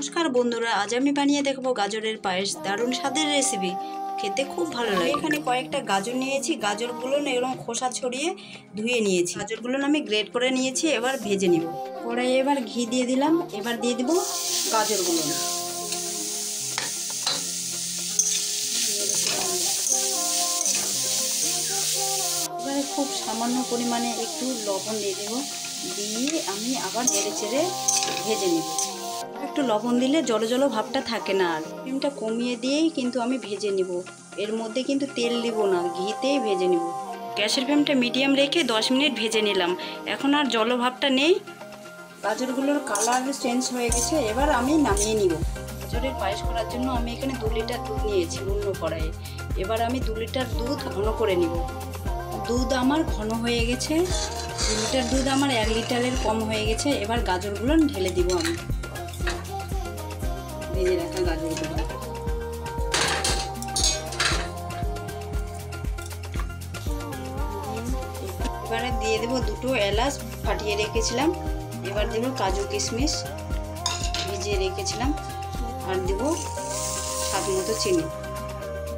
নমস্কার বন্ধুরা, আজ আমি বানিয়ে দেখবো গাজরের পায়েস। দারুণ স্বাদের রেসিপি, খেতে খুব ভালো লাগে। এখানে কয়েকটা গাজর নিয়েছি, গাজরগুলো এরকম খোসা ছড়িয়ে ধুয়ে নিয়েছি। গাজরগুলো আমি গ্রেট করে নিয়েছি, এবার ভেজে নিব। কড়াইয়ে এবার ঘি দিয়ে দিলাম, এবার দিয়ে দিব গাজরগুলো। এবারে খুব সামান্য পরিমাণে একটু লবণ দিয়ে দেবো, দিয়ে আমি আবার নেড়ে চেড়ে ভেজে নেব। একটু লবণ দিলে জলো জলো ভাবটা থাকে না। আর ফ্লেমটা কমিয়ে দিয়েই কিন্তু আমি ভেজে নিব। এর মধ্যে কিন্তু তেল দিব না, ঘিতেই ভেজে নিব। গ্যাসের ফ্লেমটা মিডিয়াম রেখে 10 মিনিট ভেজে নিলাম। এখন আর জলো ভাবটা নেই, গাজরগুলোর কালার চেঞ্জ হয়ে গেছে। এবার আমি নামিয়ে নিব। গাজরের পায়েস করার জন্য আমি এখানে 2 লিটার দুধ নিয়েছি অন্য কড়াইয়ে। এবার আমি 2 লিটার দুধ ঘন করে নিব। দুধ আমার ঘন হয়ে গেছে। 2 লিটার দুধ আমার 1 লিটারের কম হয়ে গেছে। এবার গাজরগুলো ঢেলে দিব আমি, ভেজে রাখা গাজরগুলো। এবারে দিয়ে দেবো 2টো এলাচ ফাটিয়ে রেখেছিলাম। এবার দেবো কাজু কিশমিশ ভিজিয়ে রেখেছিলাম, আর দেব স্বাদ মতো চিনি।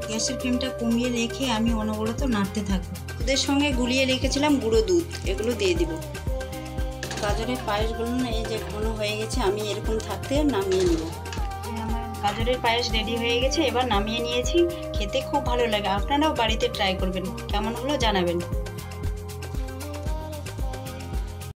গ্যাসের ফ্লেমটা কমিয়ে রেখে আমি অনবরত নাড়তে থাকবো। দুধের সঙ্গে গুলিয়ে রেখেছিলাম গুঁড়ো দুধ, এগুলো দিয়ে দিব। গাজরের পায়েসগুলো এই যে ঘন হয়ে গেছে, আমি এরকম থাকতে নামিয়ে নিব। আমার গাজরের পায়েস রেডি হয়ে গেছে, এবার নামিয়ে নিয়েছি। খেতে খুব ভালো লাগে, আপনারাও বাড়িতে ট্রাই করবেন। কেমন হলো জানাবেন।